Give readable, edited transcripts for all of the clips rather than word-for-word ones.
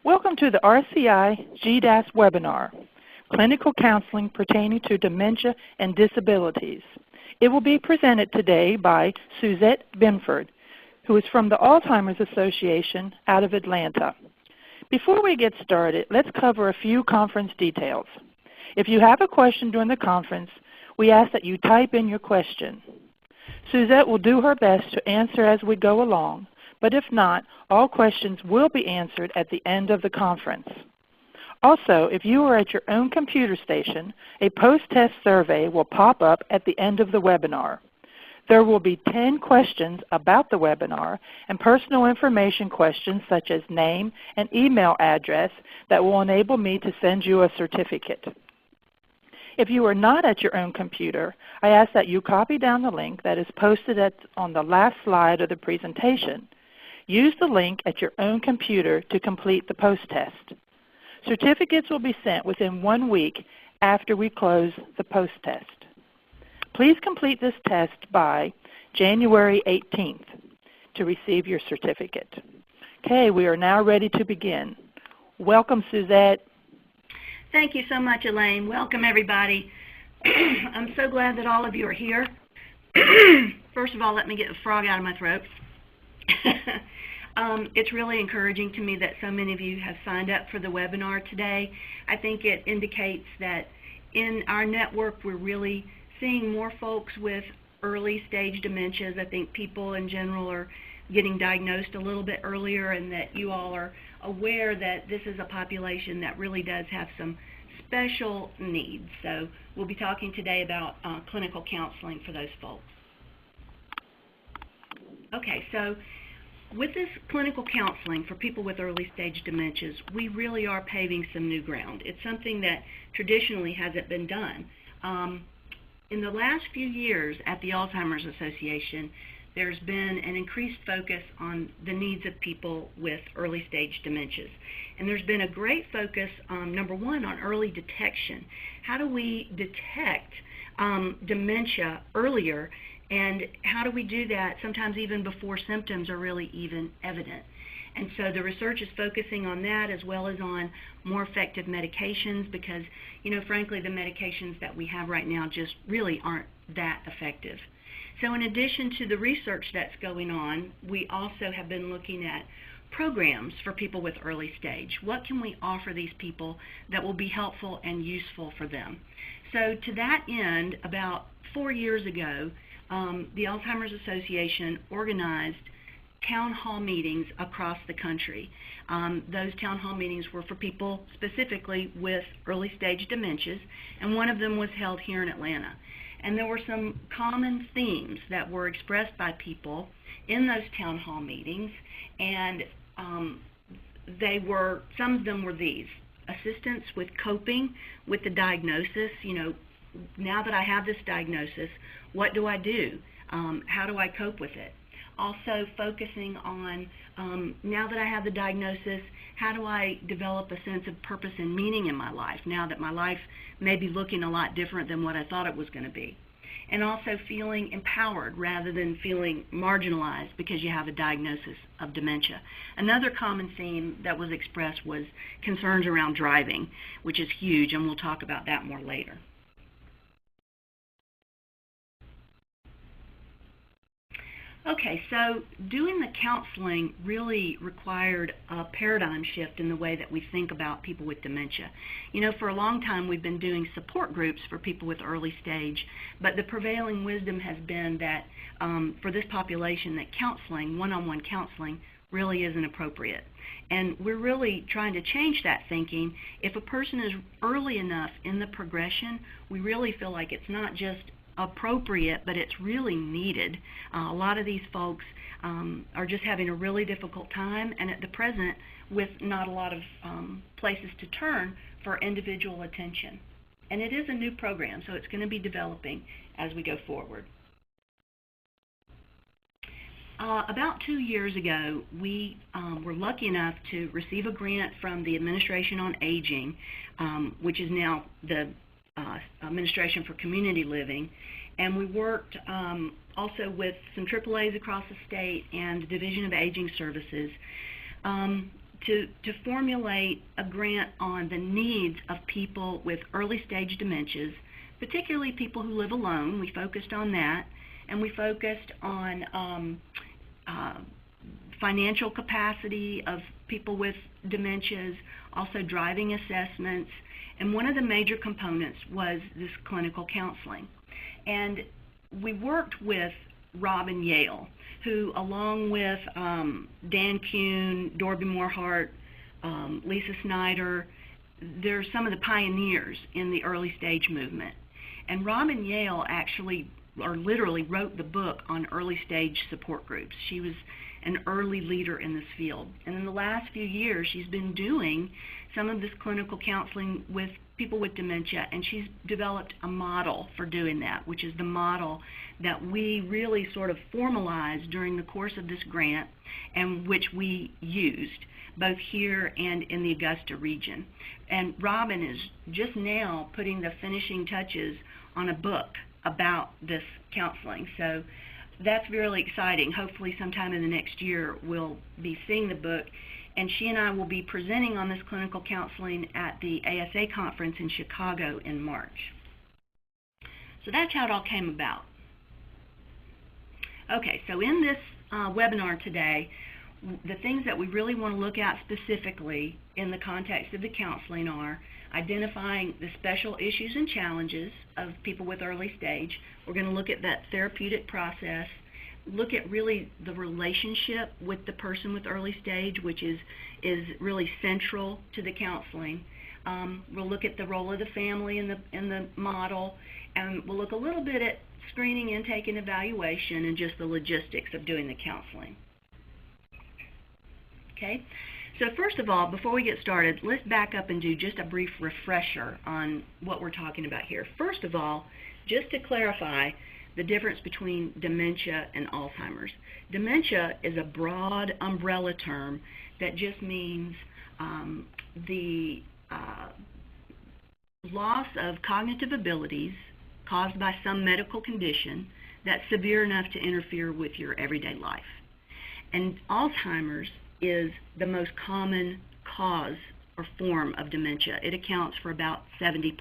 Welcome to the RCI GDAS webinar, Clinical Counseling Pertaining to Dementia and Disabilities. It will be presented today by Suzette Binford, who is from the Alzheimer's Association out of Atlanta. Before we get started, let's cover a few conference details. If you have a question during the conference, we ask that you type in your question. Suzette will do her best to answer as we go along, but if not, all questions will be answered at the end of the conference. Also, if you are at your own computer station, a post-test survey will pop up at the end of the webinar. There will be 10 questions about the webinar and personal information questions such as name and email address that will enable me to send you a certificate. If you are not at your own computer, I ask that you copy down the link that is posted on the last slide of the presentation. Use the link at your own computer to complete the post-test. Certificates will be sent within 1 week after we close the post-test. Please complete this test by January 18th to receive your certificate. Okay, we are now ready to begin. Welcome, Suzette. Thank you so much, Elaine. Welcome, everybody. I'm so glad that all of you are here. First of all, let me get the frog out of my throat. It's really encouraging to me that so many of you have signed up for the webinar today. I think it indicates that in our network we're really seeing more folks with early stage dementias. I think people in general are getting diagnosed a little bit earlier, and that you all are aware that this is a population that really does have some special needs. So we'll be talking today about clinical counseling for those folks. Okay, so with this clinical counseling for people with early stage dementias, we really are paving some new ground. It's something that traditionally hasn't been done. In the last few years at the Alzheimer's Association, there's been an increased focus on the needs of people with early stage dementias. And there's been a great focus, number one, on early detection. How do we detect dementia earlier? And how do we do that sometimes even before symptoms are really even evident? And so the research is focusing on that, as well as on more effective medications, because, frankly, the medications that we have right now just really aren't that effective. So in addition to the research that's going on, we also have been looking at programs for people with early stage. What can we offer these people that will be helpful and useful for them? So to that end, about 4 years ago, the Alzheimer's Association organized town hall meetings across the country. Those town hall meetings were for people specifically with early stage dementias, and one of them was held here in Atlanta. And there were some common themes that were expressed by people in those town hall meetings, and some of them were these: assistance with coping with the diagnosis. Now that I have this diagnosis, what do I do? How do I cope with it? Also focusing on, now that I have the diagnosis, how do I develop a sense of purpose and meaning in my life now that my life may be looking a lot different than what I thought it was going to be? And also feeling empowered rather than feeling marginalized because you have a diagnosis of dementia. Another common theme that was expressed was concerns around driving, which is huge, and we'll talk about that more later. Okay, so doing the counseling really required a paradigm shift in the way that we think about people with dementia. For a long time we've been doing support groups for people with early stage, but the prevailing wisdom has been that for this population that counseling, one-on-one counseling, really isn't appropriate. And we're really trying to change that thinking. If a person is early enough in the progression, we really feel like it's not just appropriate, but it's really needed. A lot of these folks are just having a really difficult time, and at the present with not a lot of places to turn for individual attention. And it is a new program, so it's going to be developing as we go forward. About 2 years ago, we were lucky enough to receive a grant from the Administration on Aging, which is now the Administration for Community Living, and we worked also with some AAAs across the state and the Division of Aging Services to formulate a grant on the needs of people with early stage dementias, particularly people who live alone. We focused on that, and we focused on financial capacity of people with dementias, also driving assessments, and one of the major components was this clinical counseling. And we worked with Robin Yale, who, along with Dan Kuhn, Dorby Morehart, Lisa Snyder, they're some of the pioneers in the early stage movement. And Robin Yale actually, or literally, wrote the book on early stage support groups. She was an early leader in this field. And in the last few years, she's been doing some of this clinical counseling with people with dementia, and she's developed a model for doing that, which is the model that we really sort of formalized during the course of this grant, and which we used both here and in the Augusta region. And Robin is just now putting the finishing touches on a book about this counseling. So that's really exciting. Hopefully sometime in the next year we'll be seeing the book, and she and I will be presenting on this clinical counseling at the ASA conference in Chicago in March. So that's how it all came about. Okay, so in this webinar today, the things that we really want to look at specifically in the context of the counseling are identifying the special issues and challenges of people with early stage. We're going to look at that therapeutic process, look at really the relationship with the person with early stage, which is really central to the counseling. We'll look at the role of the family in the model, and we'll look a little bit at screening, intake, and evaluation, and just the logistics of doing the counseling. Okay, so first of all, before we get started, let's back up and do just a brief refresher on what we're talking about here. First of all, just to clarify the difference between dementia and Alzheimer's. Dementia is a broad umbrella term that just means the loss of cognitive abilities caused by some medical condition that's severe enough to interfere with your everyday life. And Alzheimer's is the most common cause or form of dementia. It accounts for about 70%.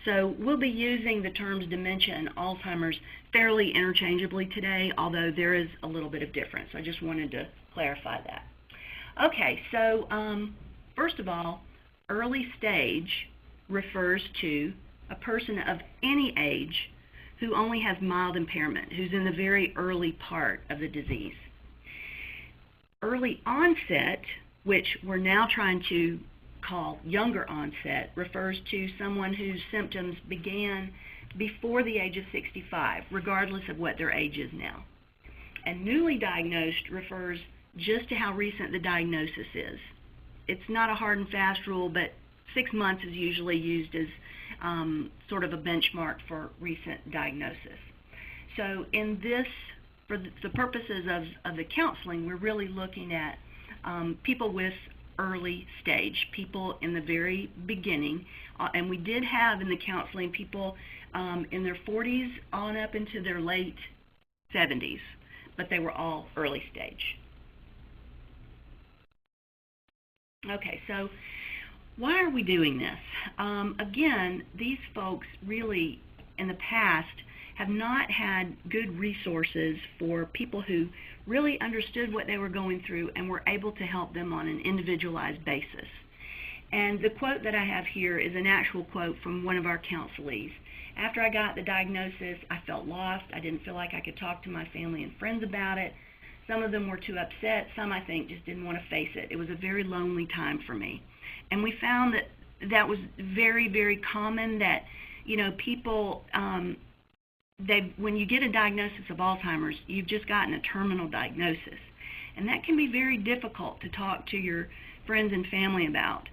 So we'll be using the terms dementia and Alzheimer's fairly interchangeably today, although there is a little bit of difference. I just wanted to clarify that. Okay, so first of all, early stage refers to a person of any age who only has mild impairment, who's in the very early part of the disease. Early onset, which we're now trying to call younger onset, refers to someone whose symptoms began before the age of 65, regardless of what their age is now. And newly diagnosed refers just to how recent the diagnosis is. It's not a hard and fast rule, but 6 months is usually used as sort of a benchmark for recent diagnosis. So in this, for the purposes of the counseling, we're really looking at people with early stage, people in the very beginning, and we did have in the counseling people in their 40s on up into their late 70s, but they were all early stage. Okay, so why are we doing this? Again, these folks really, in the past, have not had good resources for people who really understood what they were going through and were able to help them on an individualized basis. And the quote that I have here is an actual quote from one of our counselees. After I got the diagnosis, I felt lost. I didn't feel like I could talk to my family and friends about it. Some of them were too upset. Some, I think, just didn't want to face it. It was a very lonely time for me. And we found that that was very, very common, that, you know, people, when you get a diagnosis of Alzheimer's, you've just gotten a terminal diagnosis. And that can be very difficult to talk to your friends and family about.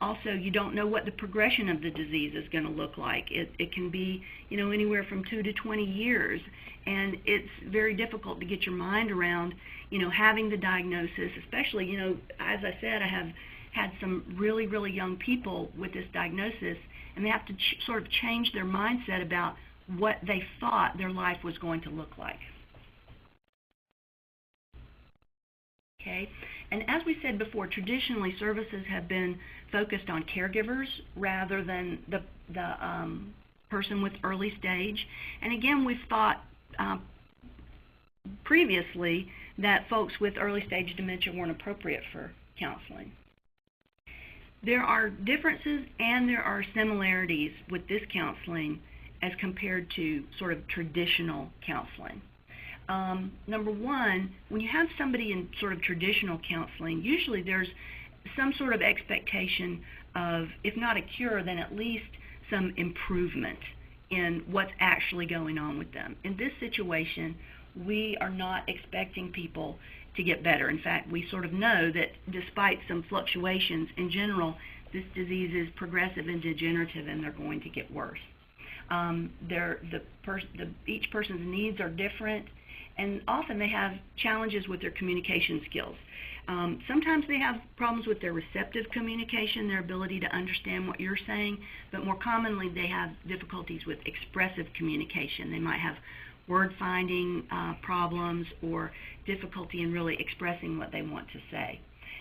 Also, you don't know what the progression of the disease is going to look like. It can be, you know, anywhere from 2 to 20 years. And it's very difficult to get your mind around, you know, having the diagnosis, especially, you know, as I said, I have had some really, really young people with this diagnosis, and they have to sort of change their mindset about what they thought their life was going to look like. Okay, And as we said before, traditionally services have been focused on caregivers rather than the person with early stage. And again, we've thought previously that folks with early stage dementia weren't appropriate for counseling. There are differences and there are similarities with this counseling as compared to sort of traditional counseling. Number one, when you have somebody in sort of traditional counseling, usually there's some sort of expectation of, if not a cure, then at least some improvement in what's actually going on with them. In this situation, we are not expecting people to get better. In fact, we sort of know that despite some fluctuations, in general, this disease is progressive and degenerative, and they're going to get worse. Each person's needs are different, and often they have challenges with their communication skills. Sometimes they have problems with their receptive communication, their ability to understand what you're saying, but more commonly they have difficulties with expressive communication. They might have word finding problems or difficulty in really expressing what they want to say.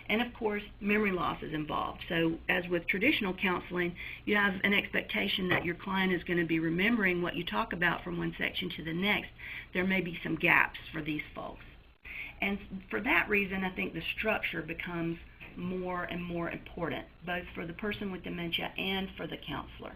And of course, memory loss is involved. So as with traditional counseling, you have an expectation that your client is going to be remembering what you talk about from one section to the next. There may be some gaps for these folks. And for that reason, I think the structure becomes more and more important, both for the person with dementia and for the counselor.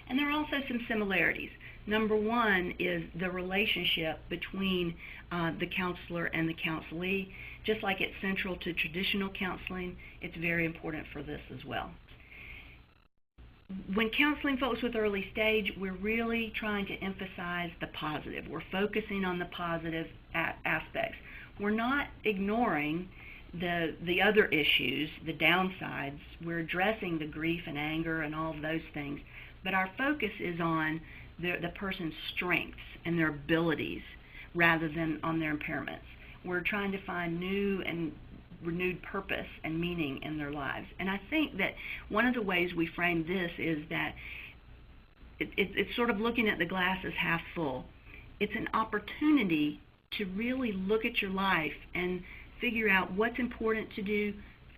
And there are also some similarities. Number one is the relationship between the counselor and the counselee. Just like it's central to traditional counseling, it's very important for this as well. When counseling folks with early stage, we're really trying to emphasize the positive. We're focusing on the positive aspects. We're not ignoring the other issues, the downsides. We're addressing the grief and anger and all of those things, but our focus is on the person's strengths and their abilities rather than on their impairments. We're trying to find new and renewed purpose and meaning in their lives. And I think that one of the ways we frame this is that it's sort of looking at the glass as half full. It's an opportunity to really look at your life and figure out what's important to do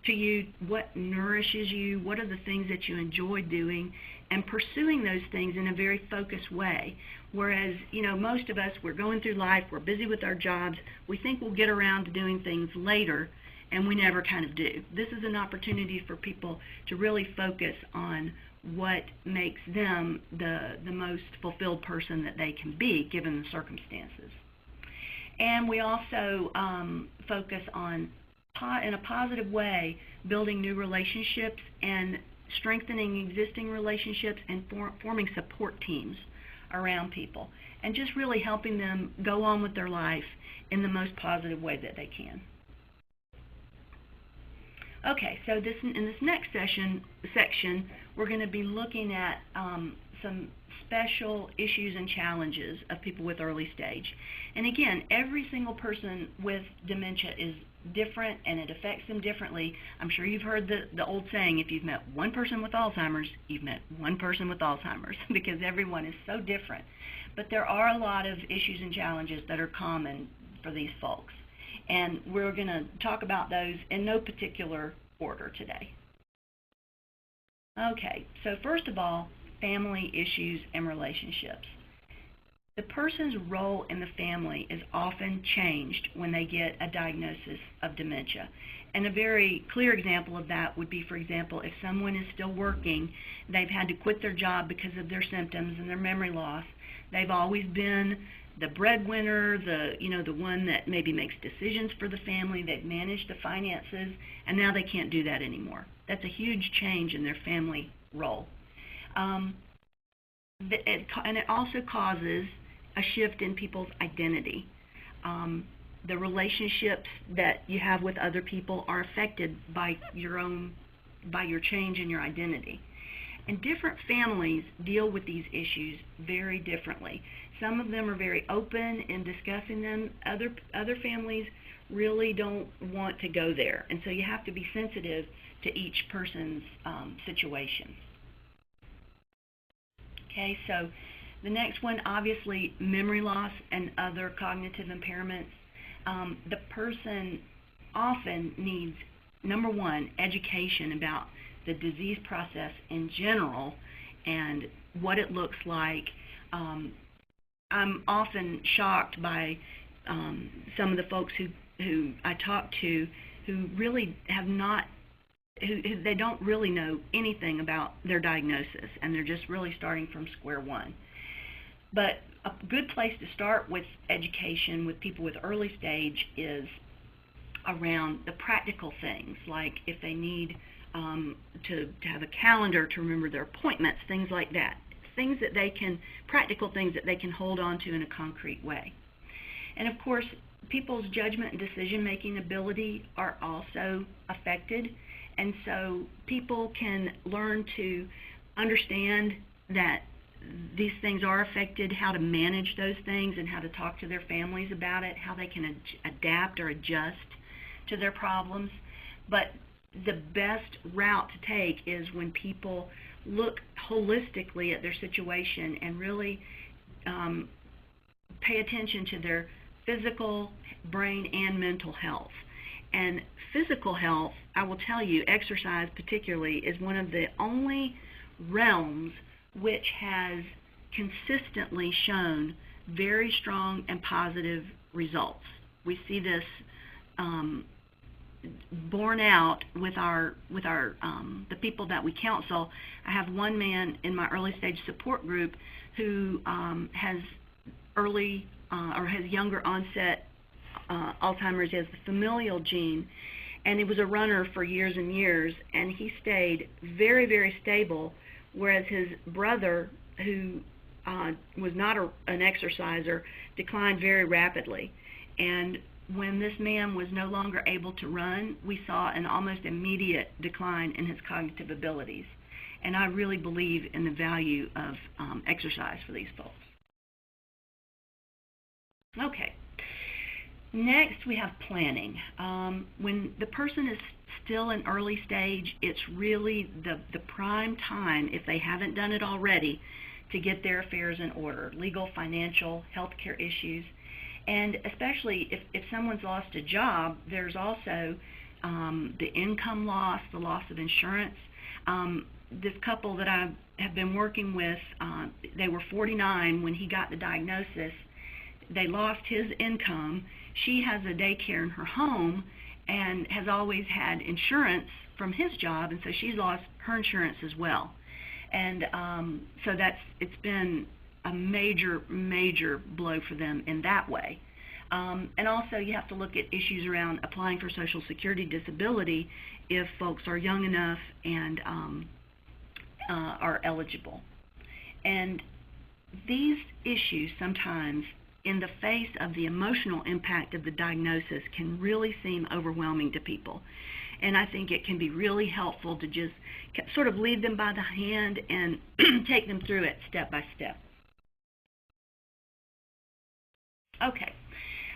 to you, what nourishes you, what are the things that you enjoy doing, and pursuing those things in a very focused way. Whereas, most of us, we're going through life, we're busy with our jobs, we think we'll get around to doing things later, and we never kind of do. This is an opportunity for people to really focus on what makes them the most fulfilled person that they can be given the circumstances. And we also focus on, in a positive way, building new relationships and strengthening existing relationships and forming support teams around people, and just really helping them go on with their life in the most positive way that they can. Okay, so in this next section, we're going to be looking at some special issues and challenges of people with early stage. And again, every single person with dementia is different, and it affects them differently. I'm sure you've heard the old saying, if you've met one person with Alzheimer's, you've met one person with Alzheimer's, because everyone is so different. But there are a lot of issues and challenges that are common for these folks. And we're going to talk about those in no particular order today. Okay, so first of all, family issues and relationships. The person's role in the family is often changed when they get a diagnosis of dementia. And a very clear example of that would be, for example, if someone is still working, they've had to quit their job because of their symptoms and their memory loss. They've always been the breadwinner, the one that maybe makes decisions for the family. They've managed the finances, and now they can't do that anymore. That's a huge change in their family role. And it also causes a shift in people's identity. The relationships that you have with other people are affected by your change in your identity. And different families deal with these issues very differently. Some of them are very open in discussing them. Other families really don't want to go there. And so you have to be sensitive to each person's situation. Okay, so the next one, obviously, memory loss and other cognitive impairments. The person often needs, number one, education about the disease process in general and what it looks like. I'm often shocked by some of the folks who I talk to who really have not, who they don't really know anything about their diagnosis, and they're just really starting from square one. But a good place to start with education with people with early stage is around the practical things, like if they need to have a calendar to remember their appointments, things like that. Things that they can, practical things that they can hold on to in a concrete way. And of course, people's judgment and decision-making ability are also affected. And so people can learn to understand that these things are affected, how to manage those things, and how to talk to their families about it, how they can adapt or adjust to their problems. But the best route to take is when people look holistically at their situation and really pay attention to their physical, brain, and mental health. And physical health, I will tell you, exercise particularly, is one of the only realms which has consistently shown very strong and positive results. We see this borne out with the people that we counsel. I have one man in my early stage support group who has early or has younger onset Alzheimer's. He has the familial gene, and he was a runner for years and years, and he stayed very, very stable, whereas his brother, who was not an exerciser, declined very rapidly. And when this man was no longer able to run, we saw an almost immediate decline in his cognitive abilities. And I really believe in the value of exercise for these folks. Okay. Next, we have planning. When the person is still in early stage, it's really the prime time, if they haven't done it already, to get their affairs in order, legal, financial, healthcare issues. And especially if someone's lost a job, there's also the income loss, the loss of insurance. This couple that I have been working with, they were 49 when he got the diagnosis. They lost his income. She has a daycare in her home and has always had insurance from his job, and so she's lost her insurance as well. And so it's been a major, major blow for them in that way. And also you have to look at issues around applying for Social Security disability if folks are young enough and are eligible. And these issues sometimes, in the face of the emotional impact of the diagnosis, can really seem overwhelming to people. And I think it can be really helpful to just sort of lead them by the hand and take them through it step by step. Okay.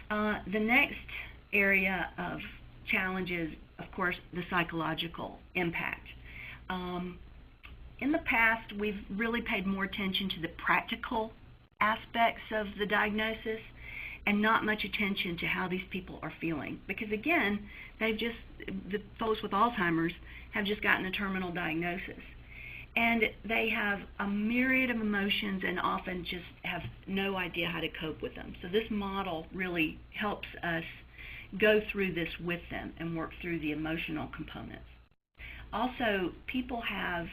The next area of challenge is, of course, the psychological impact. In the past, we've really paid more attention to the practical aspects of the diagnosis and not much attention to how these people are feeling. Because again, the folks with Alzheimer's have just gotten a terminal diagnosis. And they have a myriad of emotions and often just have no idea how to cope with them. So this model really helps us go through this with them and work through the emotional components. Also, people have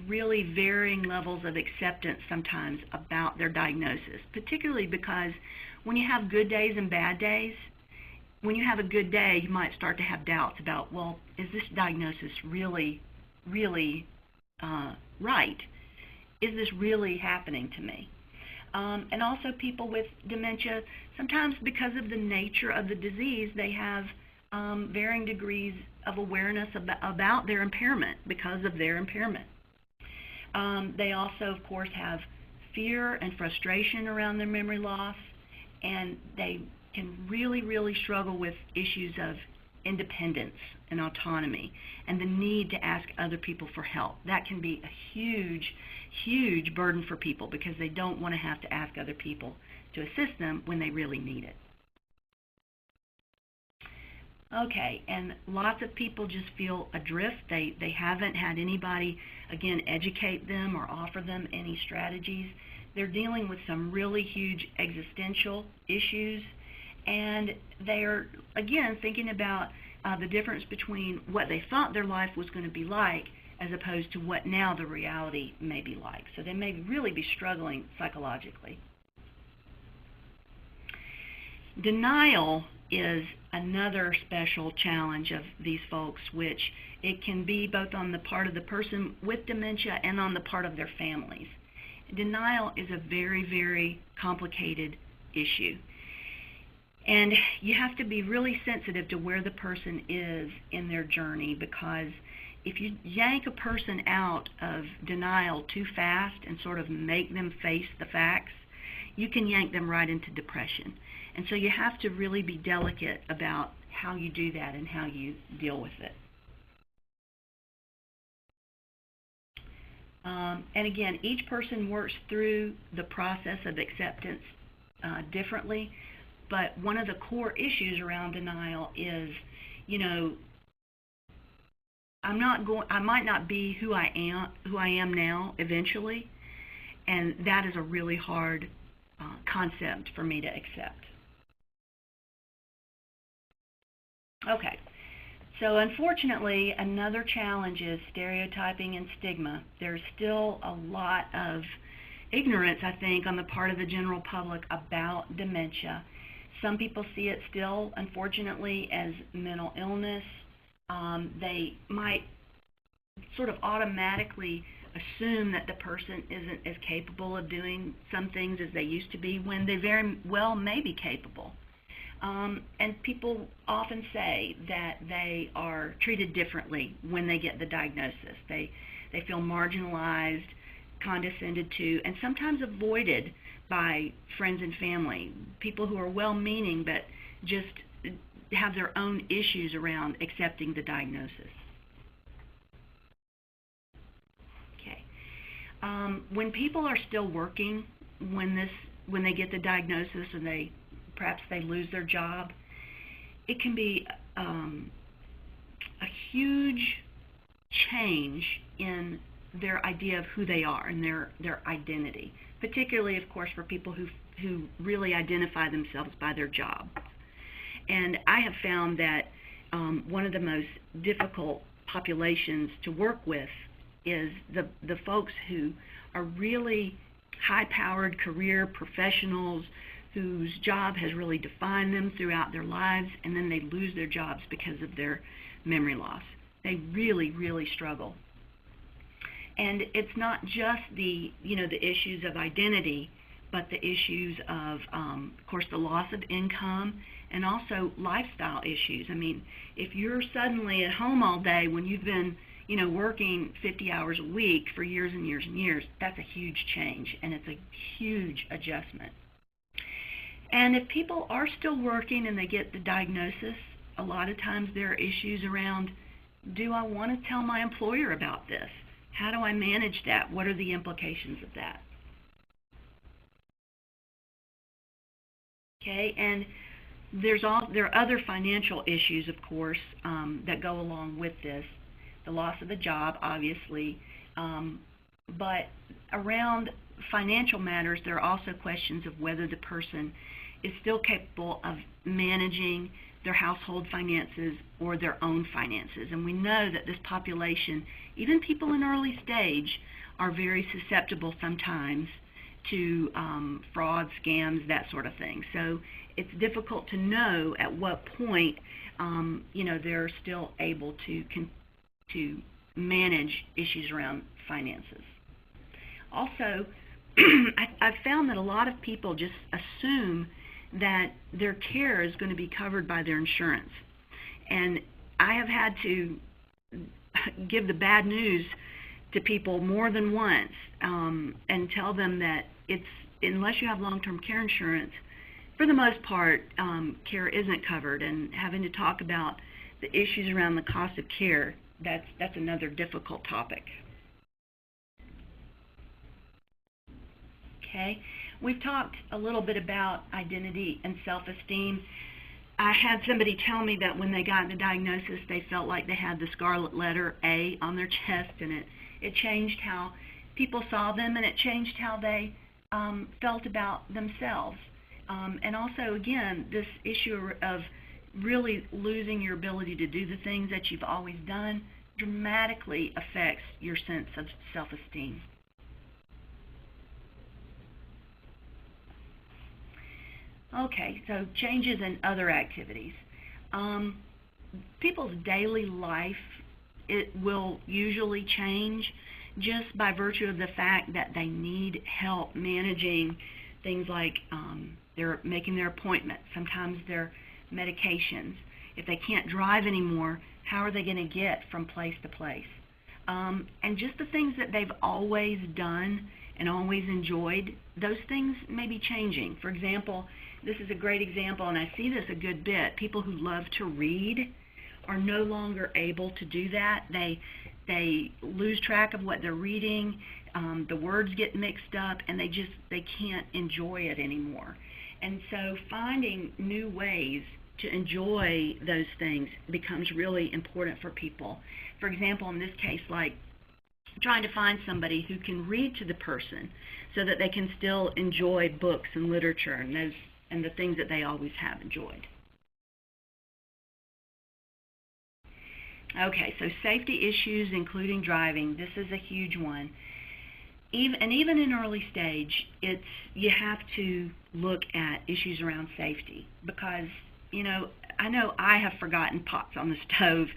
really varying levels of acceptance sometimes about their diagnosis, particularly because when you have good days and bad days, when you have a good day, you might start to have doubts about, well, is this diagnosis really right? Is this really happening to me? And also people with dementia, sometimes because of the nature of the disease, they have varying degrees of awareness about their impairment because of their impairment. They also, of course, have fear and frustration around their memory loss, and they can really, really struggle with issues of independence and autonomy and the need to ask other people for help. That can be a huge, huge burden for people because they don't want to have to ask other people to assist them when they really need it. Okay, and lots of people just feel adrift. They haven't had anybody, again, educate them or offer them any strategies. They're dealing with some really huge existential issues, and they're, again, thinking about the difference between what they thought their life was going to be like as opposed to what now the reality may be like. So they may really be struggling psychologically. Denial is another special challenge of these folks, which it can be both on the part of the person with dementia and on the part of their families. Denial is a very, very complicated issue. And you have to be really sensitive to where the person is in their journey, because if you yank a person out of denial too fast and sort of make them face the facts, you can yank them right into depression. And so you have to really be delicate about how you do that and how you deal with it. And again, each person works through the process of acceptance differently, but one of the core issues around denial is, I might not be who I am now eventually, and that is a really hard concept for me to accept. Okay, so unfortunately, another challenge is stereotyping and stigma. There's still a lot of ignorance, I think, on the part of the general public about dementia. Some people see it still, unfortunately, as mental illness. They might sort of automatically assume that the person isn't as capable of doing some things as they used to be, when they very well may be capable. And people often say that they are treated differently when they get the diagnosis. They feel marginalized, condescended to, and sometimes avoided by friends and family, people who are well-meaning but just have their own issues around accepting the diagnosis. Okay. When people are still working, when they get the diagnosis and perhaps they lose their job, it can be a huge change in their idea of who they are and their identity, particularly, of course, for people who really identify themselves by their job. And I have found that one of the most difficult populations to work with is the folks who are really high-powered career professionals whose job has really defined them throughout their lives, and then they lose their jobs because of their memory loss. They really, really struggle. And it's not just the issues of identity, but the issues of course, the loss of income and also lifestyle issues. I mean, if you're suddenly at home all day when you've been, working 50 hours a week for years and years and years, that's a huge change, and it's a huge adjustment. And if people are still working and they get the diagnosis, a lot of times there are issues around, do I want to tell my employer about this? How do I manage that? What are the implications of that? Okay, and there are other financial issues, of course, that go along with this. The loss of a job, obviously, but around financial matters, there are also questions of whether the person is still capable of managing their household finances or their own finances. And we know that this population, even people in early stage, are very susceptible sometimes to fraud, scams, that sort of thing. So it's difficult to know at what point they're still able to manage issues around finances. Also, I've found that a lot of people just assume that their care is going to be covered by their insurance. And I have had to give the bad news to people more than once and tell them that unless you have long-term care insurance, for the most part, care isn't covered. And having to talk about the issues around the cost of care, that's another difficult topic. Okay, we've talked a little bit about identity and self-esteem. I had somebody tell me that when they got the diagnosis, they felt like they had the scarlet letter A on their chest, and it changed how people saw them, and it changed how they felt about themselves. And also, again, this issue of really losing your ability to do the things that you've always done dramatically affects your sense of self-esteem. Okay, so changes in other activities. People's daily life, it will usually change just by virtue of the fact that they need help managing things like they're making their appointments, sometimes their medications. If they can't drive anymore, how are they going to get from place to place? And just the things that they've always done and always enjoyed, those things may be changing. For example, this is a great example, and I see this a good bit. People who love to read are no longer able to do that. They lose track of what they're reading. The words get mixed up, and they can't enjoy it anymore. And so finding new ways to enjoy those things becomes really important for people. For example, in this case, like trying to find somebody who can read to the person so that they can still enjoy books and literature and the things that they always have enjoyed. Okay, so safety issues, including driving, this is a huge one. Even in early stage, you have to look at issues around safety because, I know I have forgotten pots on the stove,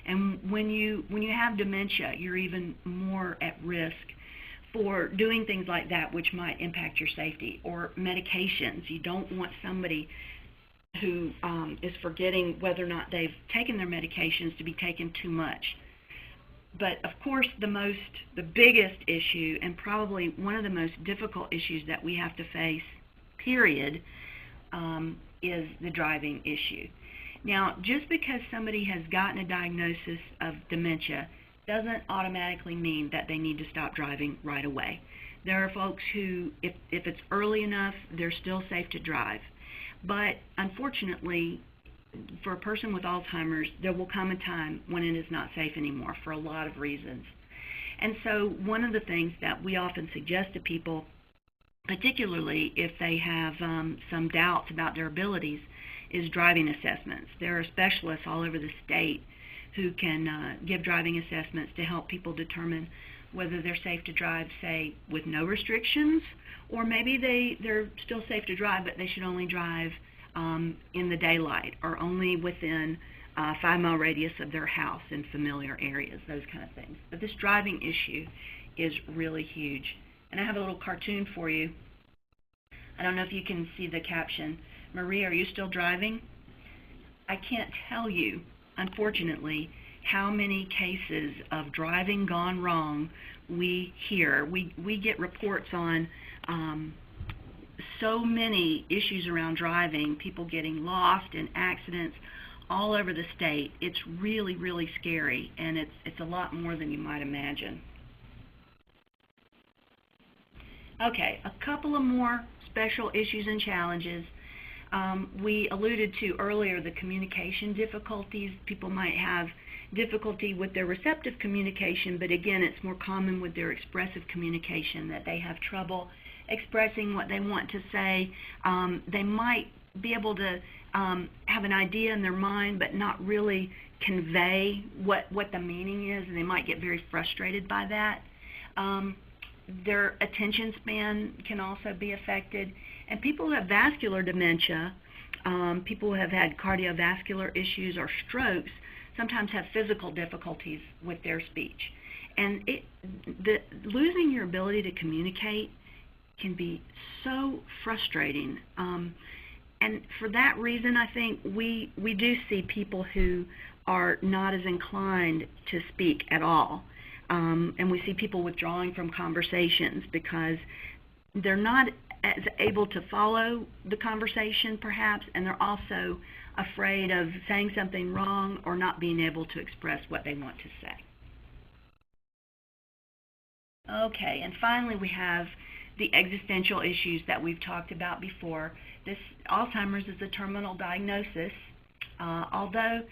and when you have dementia, you're even more at risk for doing things like that which might impact your safety, or medications. You don't want somebody who is forgetting whether or not they've taken their medications to be taken too much. But of course, the biggest issue, and probably one of the most difficult issues that we have to face, period, is the driving issue. Now, just because somebody has gotten a diagnosis of dementia doesn't automatically mean that they need to stop driving right away. There are folks who, if it's early enough, they're still safe to drive. But unfortunately, for a person with Alzheimer's, there will come a time when it is not safe anymore for a lot of reasons. And so one of the things that we often suggest to people, particularly if they have some doubts about their abilities, is driving assessments. There are specialists all over the state who can give driving assessments to help people determine whether they're safe to drive, say, with no restrictions, or maybe they're still safe to drive, but they should only drive in the daylight or only within a 5-mile radius of their house in familiar areas, those kind of things. But this driving issue is really huge. And I have a little cartoon for you. I don't know if you can see the caption. Marie, are you still driving? I can't tell you, unfortunately, how many cases of driving gone wrong we hear. We get reports on so many issues around driving, people getting lost in accidents all over the state. It's really, really scary, and it's a lot more than you might imagine. Okay, a couple of more special issues and challenges. We alluded to earlier the communication difficulties. People might have difficulty with their receptive communication, but again, it's more common with their expressive communication that they have trouble expressing what they want to say. They might be able to have an idea in their mind but not really convey what the meaning is, and they might get very frustrated by that. Their attention span can also be affected. And people who have vascular dementia, people who have had cardiovascular issues or strokes, sometimes have physical difficulties with their speech. And losing your ability to communicate can be so frustrating. And for that reason, I think we do see people who are not as inclined to speak at all. And we see people withdrawing from conversations because they're not as able to follow the conversation, perhaps, and they're also afraid of saying something wrong or not being able to express what they want to say. Okay, and finally we have the existential issues that we've talked about before. This Alzheimer's is a terminal diagnosis, Although,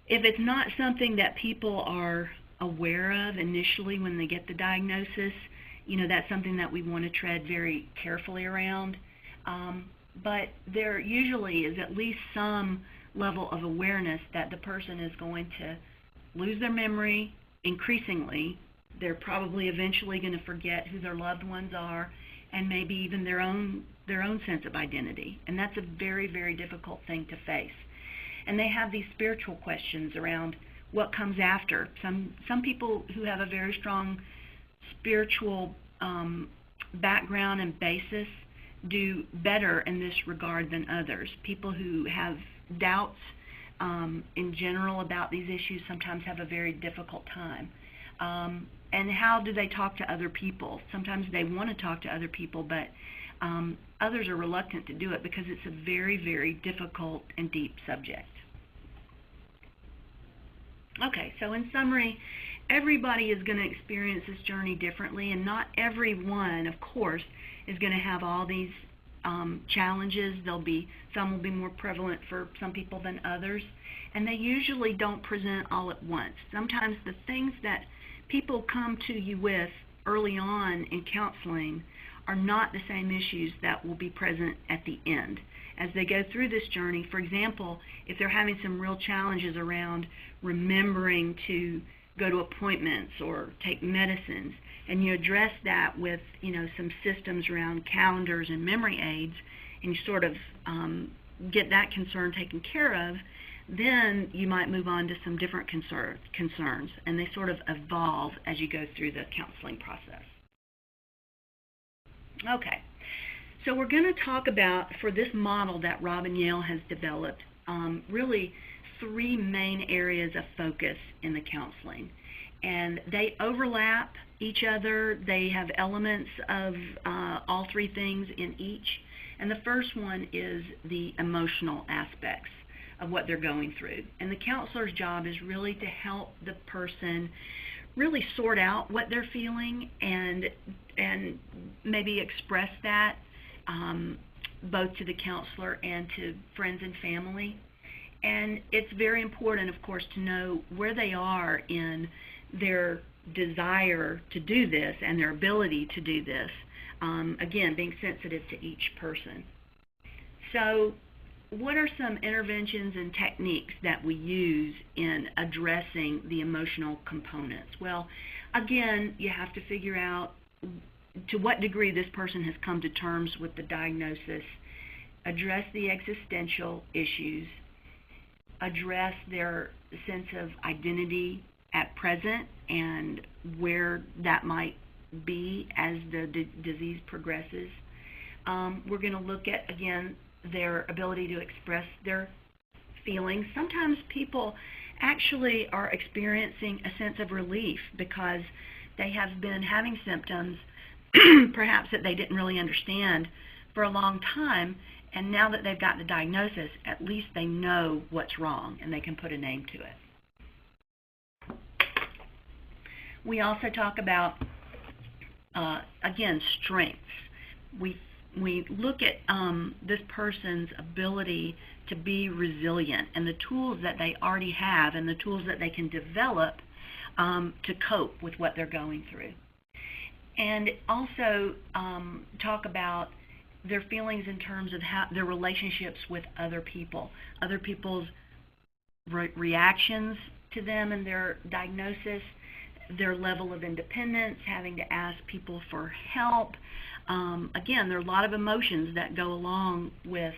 if it's not something that people are aware of initially when they get the diagnosis, that's something that we want to tread very carefully around. But there usually is at least some level of awareness that the person is going to lose their memory increasingly. They're probably eventually going to forget who their loved ones are, and maybe even their own sense of identity. And that's a very, very difficult thing to face. And they have these spiritual questions around what comes after. Some people who have a very strong spiritual background and basis do better in this regard than others. People who have doubts in general about these issues sometimes have a very difficult time. And how do they talk to other people? Sometimes they want to talk to other people, but others are reluctant to do it because it's a very, very difficult and deep subject. Okay, so in summary, everybody is going to experience this journey differently, and not everyone, of course, is going to have all these challenges. Some will be more prevalent for some people than others, and they usually don't present all at once. Sometimes the things that people come to you with early on in counseling are not the same issues that will be present at the end. As they go through this journey, for example, if they're having some real challenges around remembering to go to appointments or take medicines, and you address that with some systems around calendars and memory aids, and you sort of get that concern taken care of, then you might move on to some different concerns, and they sort of evolve as you go through the counseling process. Okay, so we're going to talk about, for this model that Robin Yale has developed, really 3 main areas of focus in the counseling. And they overlap each other. They have elements of all 3 things in each. And the first one is the emotional aspects of what they're going through. And the counselor's job is really to help the person really sort out what they're feeling and maybe express that both to the counselor and to friends and family. And it's very important, of course, to know where they are in their desire to do this and their ability to do this. Again, being sensitive to each person. So what are some interventions and techniques that we use in addressing the emotional components? Well, again, you have to figure out to what degree this person has come to terms with the diagnosis, address the existential issues, address their sense of identity at present and where that might be as the disease progresses. We're going to look at, again, their ability to express their feelings. Sometimes people actually are experiencing a sense of relief because they have been having symptoms perhaps that they didn't really understand for a long time, and now that they've got the diagnosis, at least they know what's wrong and they can put a name to it. We also talk about, again, strengths. We look at this person's ability to be resilient and the tools that they already have and the tools that they can develop to cope with what they're going through. And also talk about their feelings in terms of how their relationships with other people, other people's reactions to them and their diagnosis, their level of independence, having to ask people for help. Again, there are a lot of emotions that go along with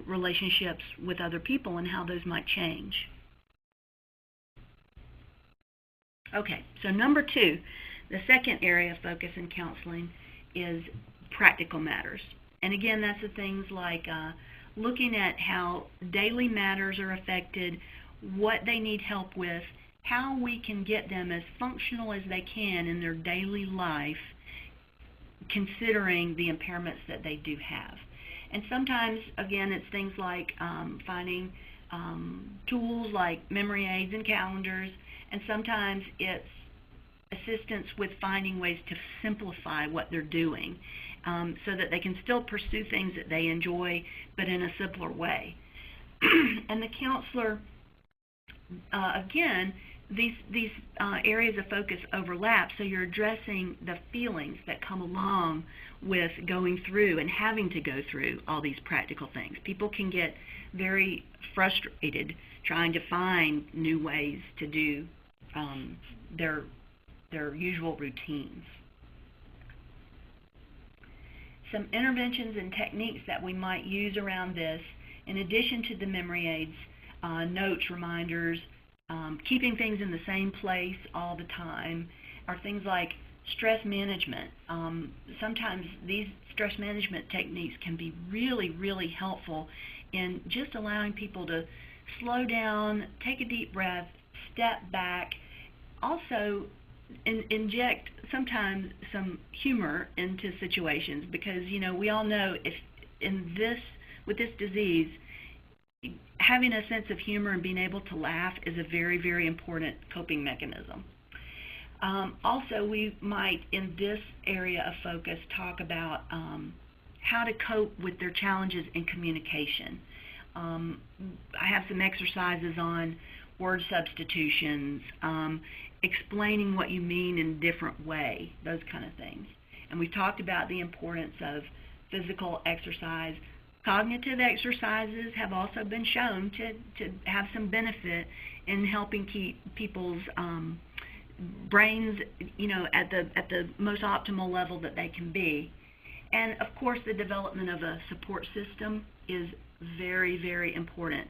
relationships with other people and how those might change. Okay, so number 2, the second area of focus in counseling is practical matters. And again, that's the things like looking at how daily matters are affected, what they need help with, how we can get them as functional as they can in their daily life, considering the impairments that they do have. And sometimes, again, it's things like finding tools like memory aids and calendars, and sometimes it's assistance with finding ways to simplify what they're doing so that they can still pursue things that they enjoy, but in a simpler way. And the counselor, again, these areas of focus overlap, so you're addressing the feelings that come along with going through and having to go through all these practical things. People can get very frustrated trying to find new ways to do their usual routines. Some interventions and techniques that we might use around this, in addition to the memory aids, notes, reminders, keeping things in the same place all the time, are things like stress management. Sometimes these stress management techniques can be really, really helpful in just allowing people to slow down, take a deep breath, step back. Also, inject sometimes some humor into situations, because we all know if with this disease, having a sense of humor and being able to laugh is a very, very important coping mechanism. Also, we might, in this area of focus, talk about how to cope with their challenges in communication. I have some exercises on word substitutions, explaining what you mean in a different way, those kind of things. And we've talked about the importance of physical exercise. Cognitive exercises have also been shown to have some benefit in helping keep people's brains, at the most optimal level that they can be. And of course, the development of a support system is very, very important.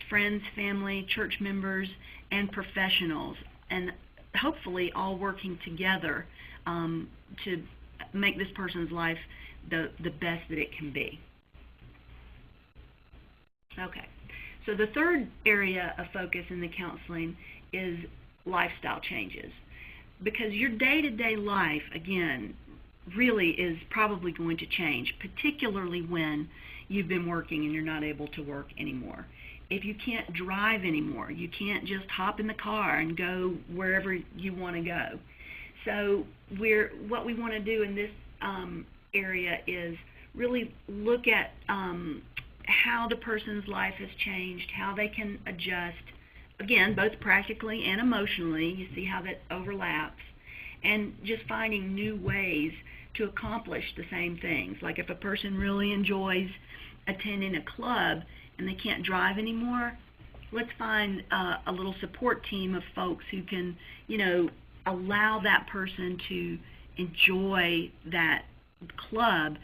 Friends, family, church members, and professionals, and hopefully all working together to make this person's life the best that it can be. Okay, so the third area of focus in the counseling is lifestyle changes, because your day-to-day life, again, really is probably going to change, particularly when you've been working and you're not able to work anymore. If you can't drive anymore, you can't just hop in the car and go wherever you want to go. So what we want to do in this area is really look at how the person's life has changed, how they can adjust, again, both practically and emotionally. You see how that overlaps, and just finding new ways to accomplish the same things. Like if a person really enjoys attending a club and they can't drive anymore, let's find a little support team of folks who can, allow that person to enjoy that club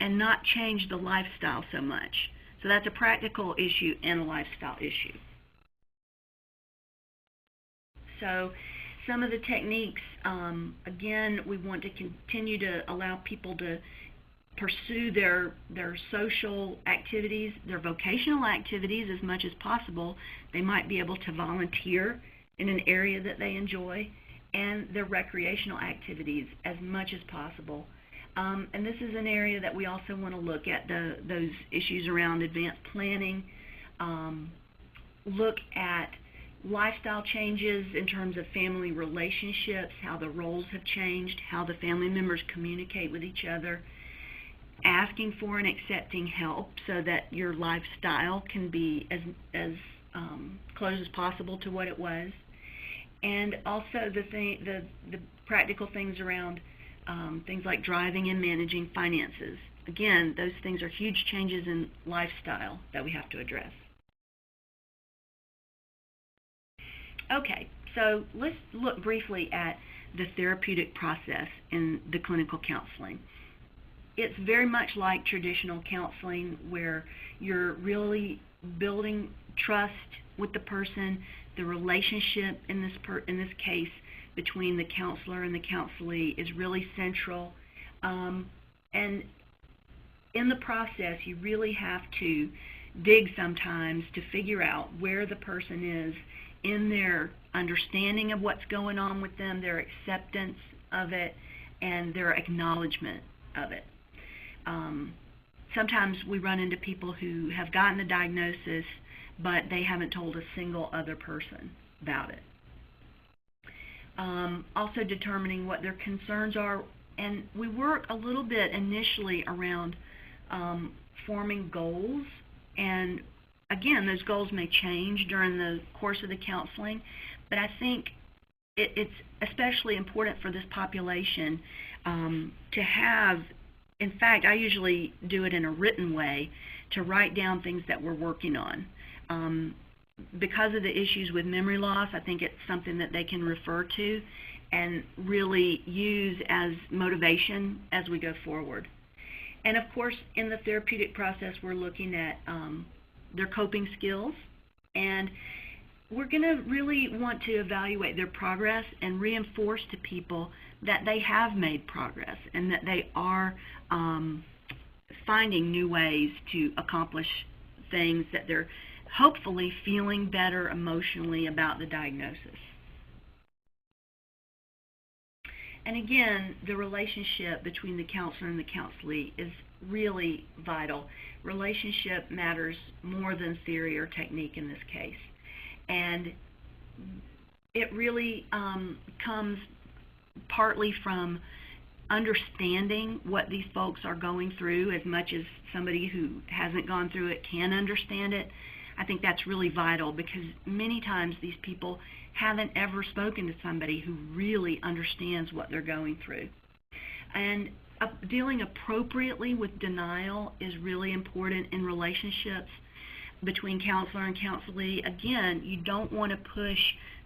and not change the lifestyle so much. So that's a practical issue and a lifestyle issue. So some of the techniques, again, we want to continue to allow people to pursue their social activities, their vocational activities as much as possible. They might be able to volunteer in an area that they enjoy, and their recreational activities as much as possible. And this is an area that we also want to look at those issues around advanced planning, look at lifestyle changes in terms of family relationships, how the roles have changed, how the family members communicate with each other, asking for and accepting help so that your lifestyle can be as close as possible to what it was, and also the practical things around things like driving and managing finances. Again, those things are huge changes in lifestyle that we have to address. Okay, so let's look briefly at the therapeutic process in the clinical counseling. It's very much like traditional counseling, where you're really building trust with the person. The relationship in this case between the counselor and the counselee is really central. And in the process, you really have to dig sometimes to figure out where the person is in their understanding of what's going on with them, their acceptance of it, and their acknowledgement of it. Sometimes we run into people who have gotten the diagnosis, but they haven't told a single other person about it. Also determining what their concerns are, and we work a little bit initially around forming goals and again, those goals may change during the course of the counseling, but I think it's especially important for this population to have, in fact, I usually do it in a written way, to write down things that we're working on. Because of the issues with memory loss, I think it's something that they can refer to and really use as motivation as we go forward. And of course, in the therapeutic process, we're looking at their coping skills, and we're going to really want to evaluate their progress and reinforce to people that they have made progress and that they are finding new ways to accomplish things, that they're hopefully feeling better emotionally about the diagnosis. And again, the relationship between the counselor and the counselee is really vital. Relationship matters more than theory or technique in this case. And it really comes partly from understanding what these folks are going through as much as somebody who hasn't gone through it can understand it. I think that's really vital, because many times these people haven't ever spoken to somebody who really understands what they're going through. And dealing appropriately with denial is really important in relationships between counselor and counselee. Again, you don't want to push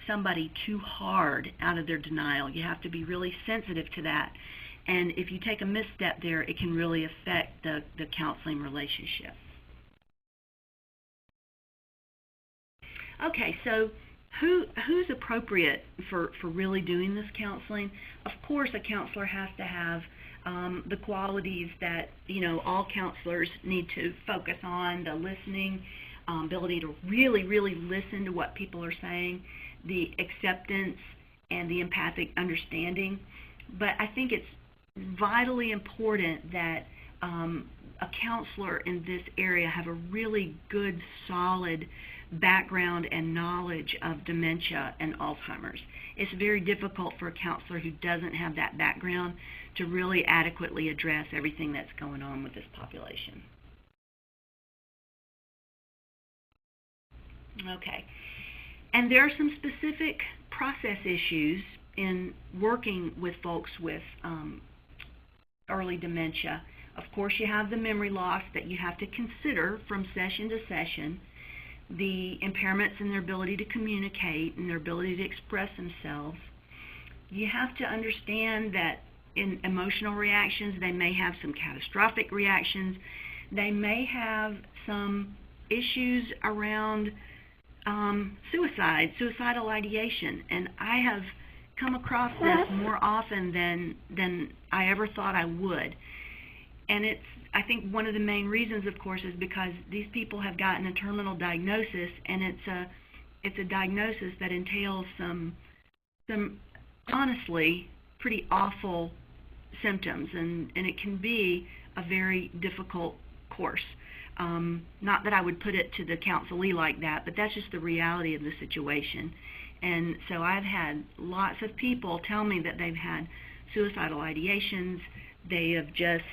somebody too hard out of their denial. You have to be really sensitive to that. And if you take a misstep there, it can really affect the counseling relationship. Okay, so who's appropriate for really doing this counseling? Of course, a counselor has to have the qualities that, all counselors need to focus on: the listening, ability to really, really listen to what people are saying, the acceptance, and the empathic understanding. But I think it's vitally important that a counselor in this area have a really good, solid background and knowledge of dementia and Alzheimer's. It's very difficult for a counselor who doesn't have that background to really adequately address everything that's going on with this population. Okay, and there are some specific process issues in working with folks with early dementia. Of course, you have the memory loss that you have to consider from session to session, the impairments in their ability to communicate and their ability to express themselves. You have to understand that in emotional reactions, they may have some catastrophic reactions. They may have some issues around suicidal ideation, and I have come across this more often than I ever thought I would. And I think one of the main reasons, of course, is because these people have gotten a terminal diagnosis, and it's a diagnosis that entails some honestly pretty awful symptoms, and it can be a very difficult course. Not that I would put it to the counselee like that, but that's just the reality of the situation. And so I've had lots of people tell me that they've had suicidal ideations. They have just,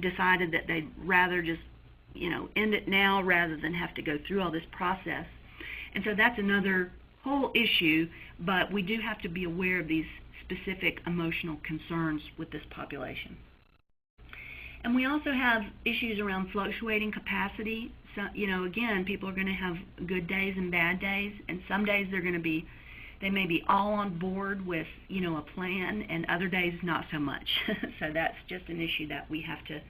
decided that they'd rather just, end it now rather than have to go through all this process. And so that's another whole issue, but we do have to be aware of these specific emotional concerns with this population. And we also have issues around fluctuating capacity. So, again, people are going to have good days and bad days, and some days they may be all on board with, a plan, and other days not so much. So that's just an issue that we have to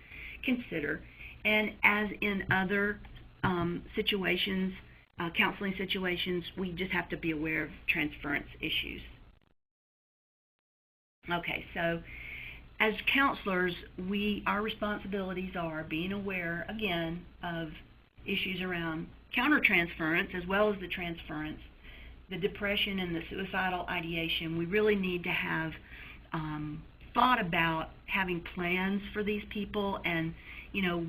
consider. And as in other situations, counseling situations, we just have to be aware of transference issues. Okay, so as counselors, our responsibilities are being aware, again, of issues around countertransference as well as the transference, the depression and the suicidal ideation. We really need to have thought about having plans for these people, and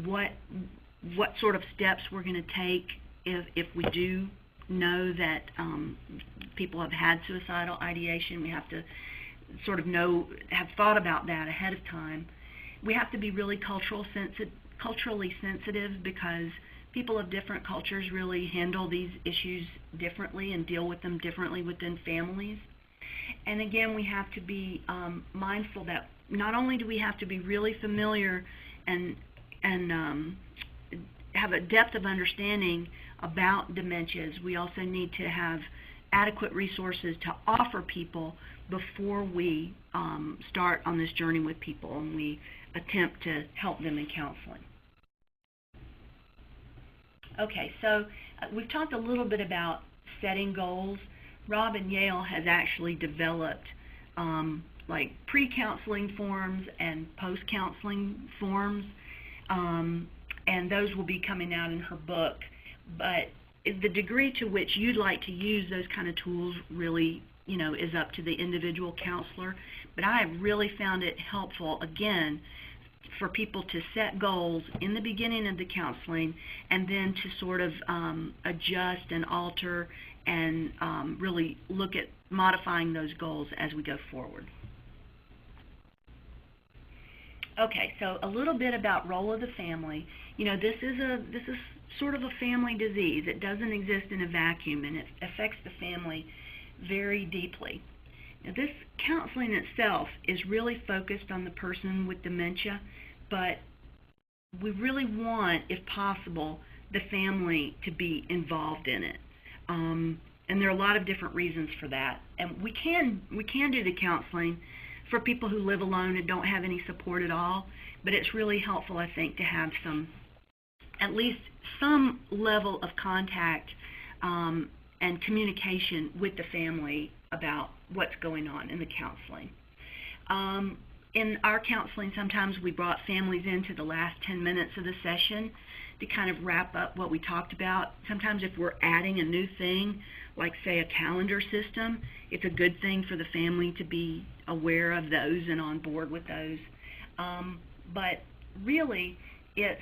what sort of steps we're going to take if we do know that people have had suicidal ideation. We have to sort of have thought about that ahead of time. We have to be really culturally sensitive, because people of different cultures really handle these issues differently and deal with them differently within families. And again, we have to be mindful that not only do we have to be really familiar and have a depth of understanding about dementias, we also need to have adequate resources to offer people before we start on this journey with people and we attempt to help them in counseling. Okay, so we've talked a little bit about setting goals. Rob and Yale has actually developed like pre-counseling forms and post-counseling forms, and those will be coming out in her book. But the degree to which you'd like to use those kind of tools really, is up to the individual counselor. But I have really found it helpful, again, for people to set goals in the beginning of the counseling and then to sort of adjust and alter and really look at modifying those goals as we go forward. Okay, so a little bit about role of the family. This is sort of a family disease. It doesn't exist in a vacuum, and it affects the family very deeply. Now, this counseling itself is really focused on the person with dementia, but we really want, if possible, the family to be involved in it. And there are a lot of different reasons for that. And we can do the counseling for people who live alone and don't have any support at all, but it's really helpful, I think, to have at least some level of contact and communication with the family about what's going on in the counseling. In our counseling, sometimes we brought families into the last 10 minutes of the session to kind of wrap up what we talked about. Sometimes if we're adding a new thing, like say a calendar system, it's a good thing for the family to be aware of those and on board with those. But really, it's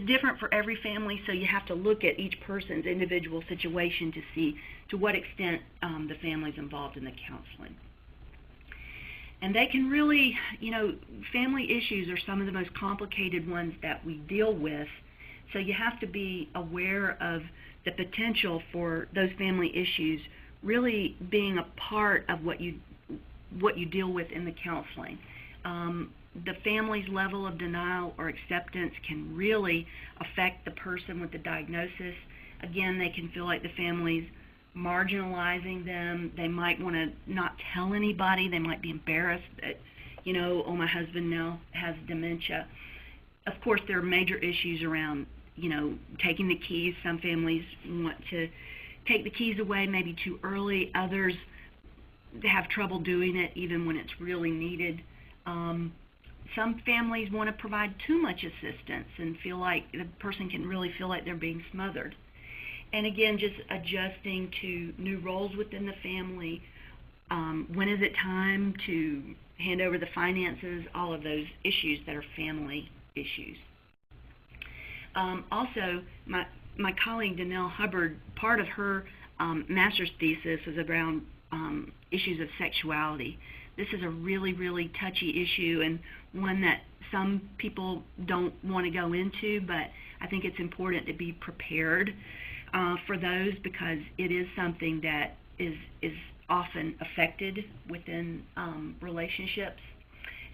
different for every family, so you have to look at each person's individual situation to see to what extent the family's involved in the counseling. And they can really, family issues are some of the most complicated ones that we deal with, so you have to be aware of the potential for those family issues really being a part of what you deal with in the counseling. The family's level of denial or acceptance can really affect the person with the diagnosis. Again, they can feel like the family's marginalizing them. They might want to not tell anybody. They might be embarrassed that, oh, my husband now has dementia. Of course, there are major issues around, taking the keys. Some families want to take the keys away maybe too early. Others have trouble doing it even when it's really needed. Some families want to provide too much assistance and feel like the person can really feel like they're being smothered. And again, just adjusting to new roles within the family. When is it time to hand over the finances? All of those issues that are family issues. Also, my colleague Danelle Hubbard, part of her master's thesis is around issues of sexuality. This is a really, really touchy issue and one that some people don't want to go into, but I think it's important to be prepared for those because it is something that is often affected within relationships.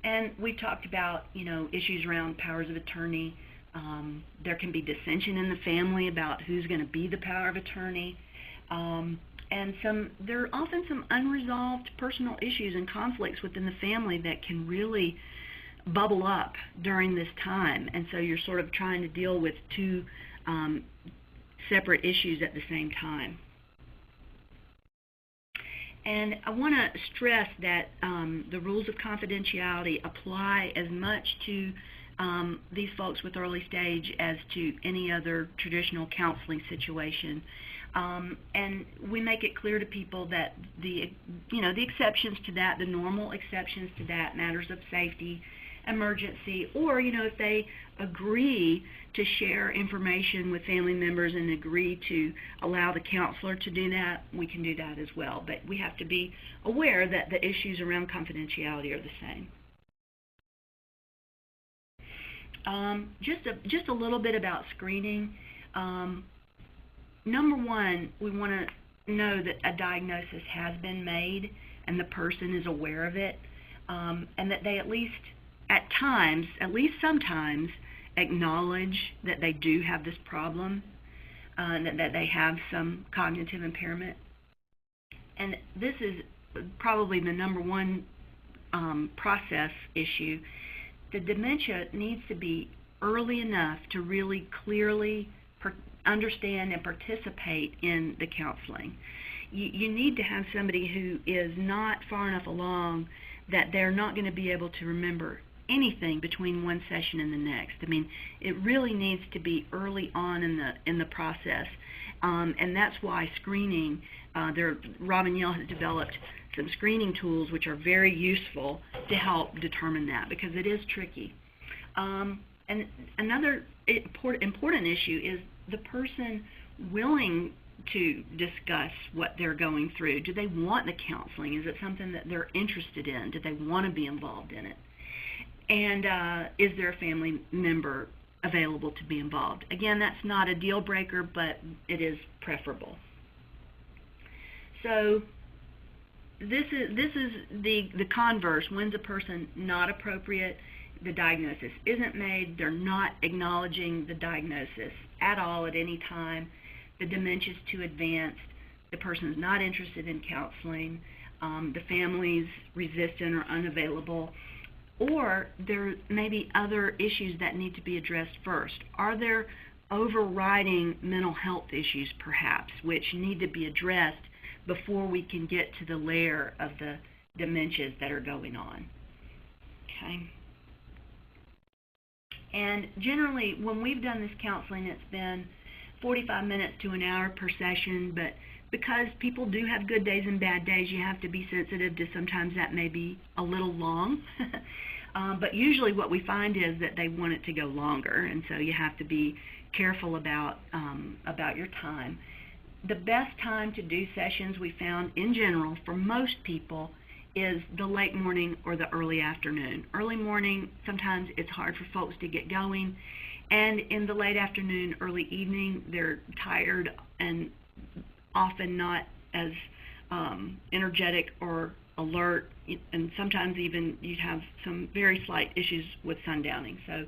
And we've talked about, issues around powers of attorney. There can be dissension in the family about who's going to be the power of attorney. And there are often some unresolved personal issues and conflicts within the family that can really bubble up during this time. And so you're sort of trying to deal with two separate issues at the same time. And I want to stress that the rules of confidentiality apply as much to these folks with early stage as to any other traditional counseling situation. And we make it clear to people that the exceptions to that, the normal exceptions to that, matters of safety, emergency, or if they agree to share information with family members and agree to allow the counselor to do that, we can do that as well. But we have to be aware that the issues around confidentiality are the same. Just a little bit about screening. Number one, we want to know that a diagnosis has been made and the person is aware of it, and that they at least sometimes, acknowledge that they do have this problem, that they have some cognitive impairment. And this is probably the number one process issue. The dementia needs to be early enough to really clearly understand and participate in the counseling. You need to have somebody who is not far enough along that they're not going to be able to remember anything between one session and the next. I mean, it really needs to be early on in the process, and that's why screening. Rob and Yale has developed some screening tools which are very useful to help determine that, because it is tricky. And another important issue is the person willing to discuss what they're going through. Do they want the counseling? Is it something that they're interested in? Do they want to be involved in it? And is there a family member available to be involved? Again, that's not a deal breaker, but it is preferable. So this is the converse. When's a person not appropriate? The diagnosis isn't made. They're not acknowledging the diagnosis at all at any time. The dementia is too advanced. The person's not interested in counseling. The family's resistant or unavailable. Or there may be other issues that need to be addressed first. Are there overriding mental health issues, perhaps, which need to be addressed before we can get to the layer of the dementias that are going on? Okay. And generally, when we've done this counseling, it's been 45 minutes to an hour per session, but because people do have good days and bad days, you have to be sensitive to sometimes that may be a little long. But usually what we find is that they want it to go longer, and so you have to be careful about your time. The best time to do sessions, we found in general for most people, is the late morning or the early afternoon. Early morning, sometimes it's hard for folks to get going, and in the late afternoon, early evening, they're tired and often not as energetic or alert, and sometimes even you'd have some very slight issues with sundowning. So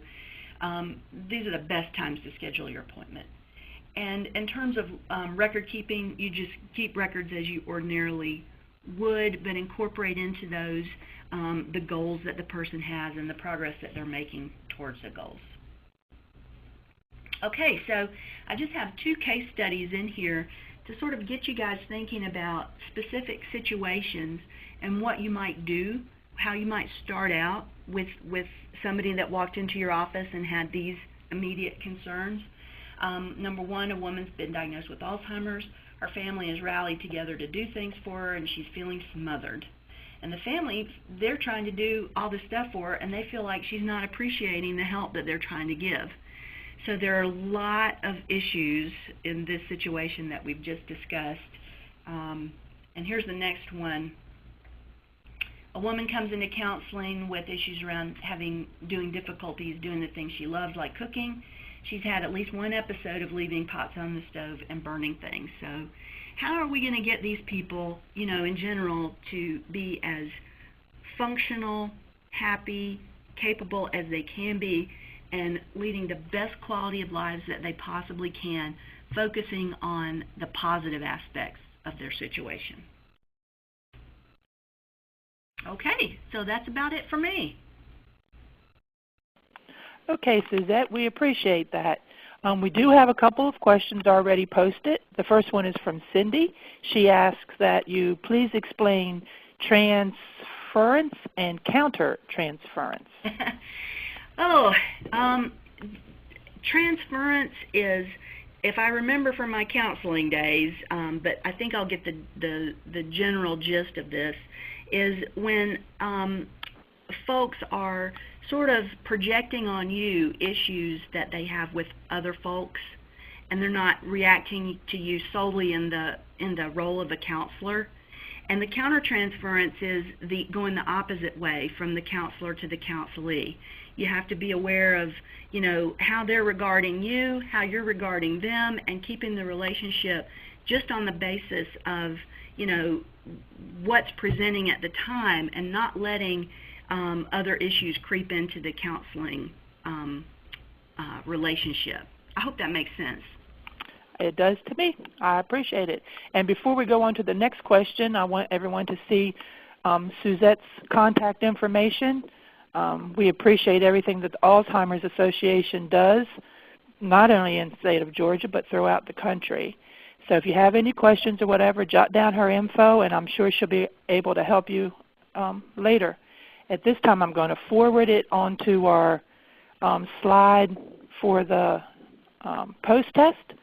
these are the best times to schedule your appointment. And in terms of record keeping, you just keep records as you ordinarily would, but incorporate into those the goals that the person has and the progress that they're making towards the goals. Okay, so I just have 2 case studies in here to sort of get you guys thinking about specific situations and what you might do, how you might start out with somebody that walked into your office and had these immediate concerns. Number one, a woman's been diagnosed with Alzheimer's. Her family has rallied together to do things for her, and she's feeling smothered. And the family, they're trying to do all this stuff for her, and they feel like she's not appreciating the help that they're trying to give. So there are a lot of issues in this situation that we've just discussed. And here's the next one. A woman comes into counseling with issues around doing difficulties doing the things she loves, like cooking. She's had at least one episode of leaving pots on the stove and burning things. So how are we going to get these people, in general, to be as functional, happy, capable as they can be, and leading the best quality of lives that they possibly can, focusing on the positive aspects of their situation? Okay, so that's about it for me. Okay, Suzette, we appreciate that. We do have a couple of questions already posted. The first one is from Cindy. She asks that you please explain transference and counter-transference. Transference is, if I remember from my counseling days, but I think I'll get the general gist of this, is when folks are sort of projecting on you issues that they have with other folks, and they're not reacting to you solely in the role of a counselor. And the countertransference is going the opposite way from the counselor to the counselee. You have to be aware of, how they're regarding you, how you're regarding them, and keeping the relationship just on the basis of, what's presenting at the time, and not letting other issues creep into the counseling relationship. I hope that makes sense. It does to me. I appreciate it. And before we go on to the next question, I want everyone to see Suzette's contact information. We appreciate everything that the Alzheimer's Association does, not only in the state of Georgia, but throughout the country. So if you have any questions or whatever, jot down her info, and I'm sure she'll be able to help you later. At this time, I'm going to forward it onto our slide for the post-test.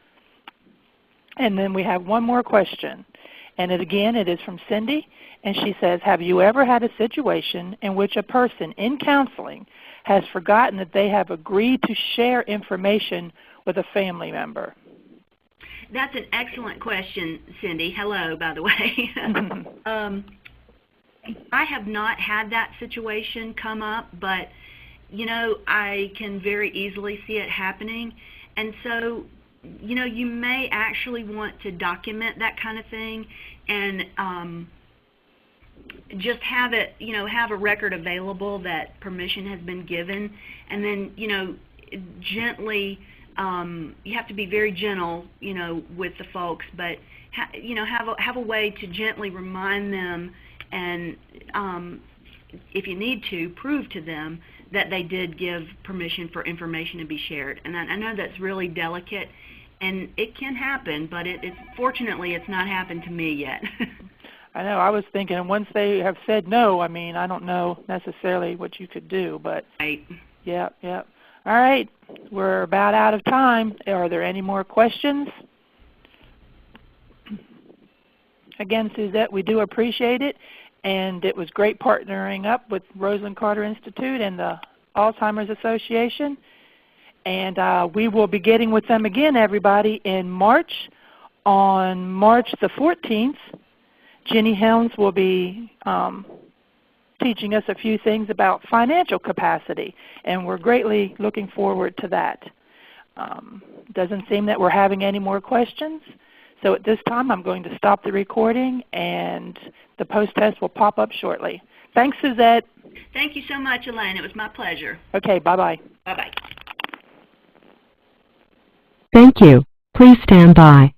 And then we have one more question. And again, it is from Cindy. And she says, have you ever had a situation in which a person in counseling has forgotten that they have agreed to share information with a family member? That's an excellent question, Cindy. Hello, by the way. I have not had that situation come up, but, I can very easily see it happening. And so, you may actually want to document that kind of thing, and just have it, have a record available that permission has been given, and then, gently, you have to be very gentle, with the folks, but have a way to gently remind them, and if you need to, prove to them that they did give permission for information to be shared. And I know that's really delicate, and it can happen, but fortunately it's not happened to me yet. I know. I was thinking once they have said no, I don't know necessarily what you could do, but right. Yeah. All right, we're about out of time. Are there any more questions? Again, Suzette, we do appreciate it, and it was great partnering up with Rosalind Carter Institute and the Alzheimer's Association. And we will be getting with them again, everybody, in March. On March the 14th, Jenny Helms will be teaching us a few things about financial capacity, and we're greatly looking forward to that. Doesn't seem that we're having any more questions, so at this time I'm going to stop the recording, and the post-test will pop up shortly. Thanks, Suzette. Thank you so much, Elaine. It was my pleasure. Okay, bye-bye. Bye-bye. Thank you. Please stand by.